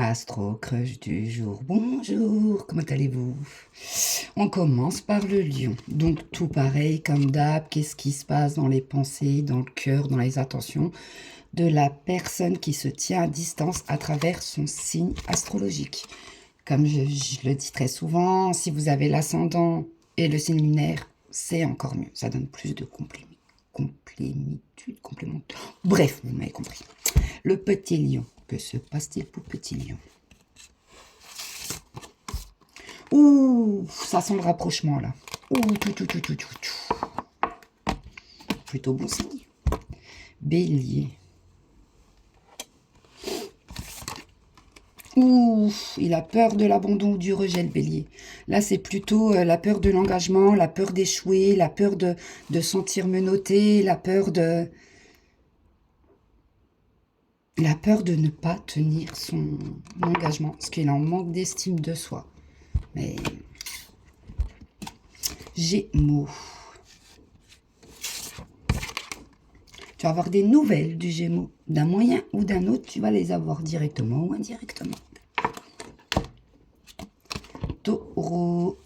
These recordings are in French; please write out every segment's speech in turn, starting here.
Astro Crush du jour. Bonjour, comment allez-vous? On commence par le lion. Donc tout pareil comme d'hab, qu'est-ce qui se passe dans les pensées, dans le cœur, dans les intentions de la personne qui se tient à distance à travers son signe astrologique. Comme je le dis très souvent, si vous avez l'ascendant et le signe lunaire, c'est encore mieux. Ça donne plus de complémitude. Bref, vous m'avez compris. Le petit lion. Que se passe-t-il pour petit lion? Ouh, ça sent le rapprochement là. Ouh, tout. Plutôt bon signe. Bélier. Ouh, il a peur de l'abandon ou du rejet, le bélier. Là, c'est plutôt la peur de l'engagement, la peur d'échouer, la peur de sentir menotté, la peur de ne pas tenir son engagement, parce qu'il en manque d'estime de soi. Mais Gémeaux. Tu vas avoir des nouvelles du Gémeaux. D'un moyen ou d'un autre, tu vas les avoir directement ou indirectement. Taureau.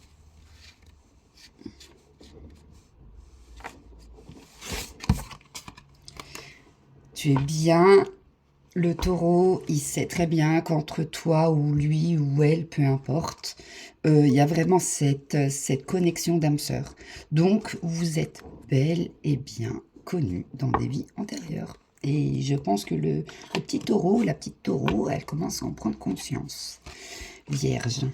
Tu es bien. Le taureau, il sait très bien qu'entre toi ou lui ou elle, peu importe, il y a vraiment cette connexion d'âme sœur. Donc, vous êtes bel et bien connus dans des vies antérieures. Et je pense que le petit taureau, la petite taureau, elle commence à en prendre conscience. Vierge.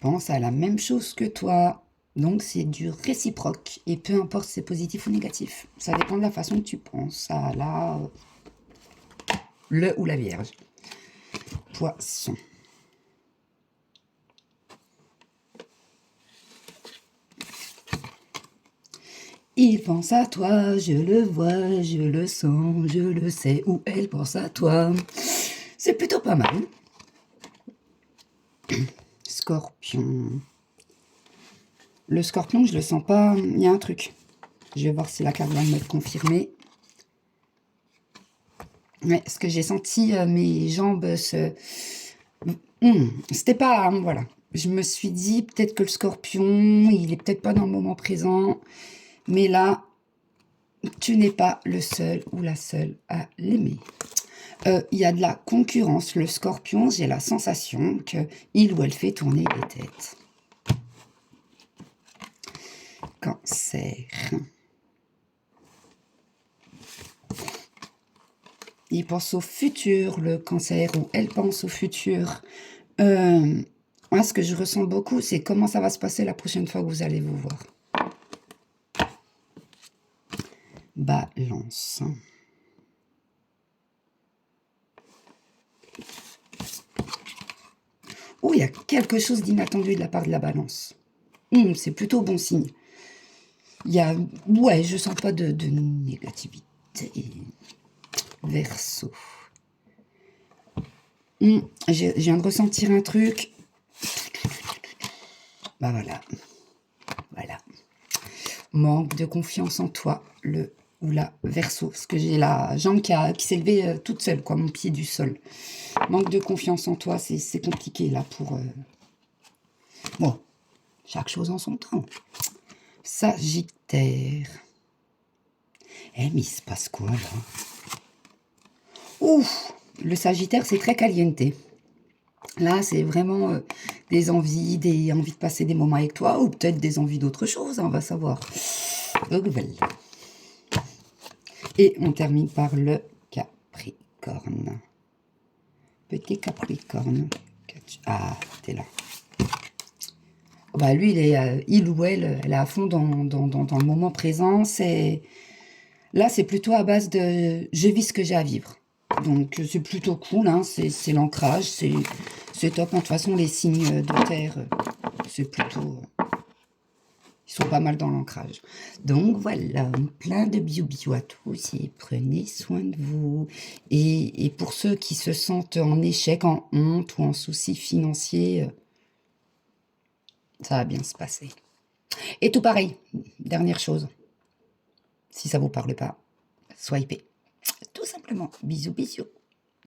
Pense à la même chose que toi. Donc, c'est du réciproque. Et peu importe si c'est positif ou négatif. Ça dépend de la façon que tu penses à le ou la Vierge. Poisson. Il pense à toi, je le vois, je le sens, je le sais, ou elle pense à toi. C'est plutôt pas mal. Scorpion. Le scorpion, je le sens pas, il y a un truc. Je vais voir si la carte va me le confirmer. Ouais, parce que j'ai senti mes jambes se... C'était pas... voilà. Je me suis dit, peut-être que le scorpion, il est peut-être pas dans le moment présent. Mais là, tu n'es pas le seul ou la seule à l'aimer. Il y a de la concurrence. Le scorpion, j'ai la sensation qu'il ou elle fait tourner les têtes. Cancer. Il pense au futur, le cancer, ou elle pense au futur. Moi, ce que je ressens beaucoup, c'est comment ça va se passer la prochaine fois que vous allez vous voir. Balance. Oh, il y a quelque chose d'inattendu de la part de la balance. C'est plutôt bon signe. Il y a... Ouais, je sens pas de négativité. Verseau. Je viens de ressentir un truc. Bah voilà. Voilà. Manque de confiance en toi, le ou la Verseau. Parce que j'ai la jambe qui s'est levée toute seule, quoi, mon pied du sol. Manque de confiance en toi, c'est compliqué là pour... Bon, chaque chose en son temps. Sagittaire. Eh, mais il se passe quoi là? Ouf, le Sagittaire, c'est très caliente. Là, c'est vraiment des envies de passer des moments avec toi, ou peut-être des envies d'autre chose, on va savoir. Et on termine par le Capricorne. Petit Capricorne. Ah, t'es là. Bah lui, il ou elle est à fond dans le moment présent. Là, c'est plutôt à base de « je vis ce que j'ai à vivre ». Donc, c'est plutôt cool, hein, c'est l'ancrage, c'est top. De toute façon, les signes de terre, c'est plutôt... ils sont pas mal dans l'ancrage. Donc, voilà, plein de bisous à tous et prenez soin de vous. Et pour ceux qui se sentent en échec, en honte ou en souci financier, ça va bien se passer. Et tout pareil, dernière chose. Si ça vous parle pas, swipez. Tout simplement. Bisous, bisous.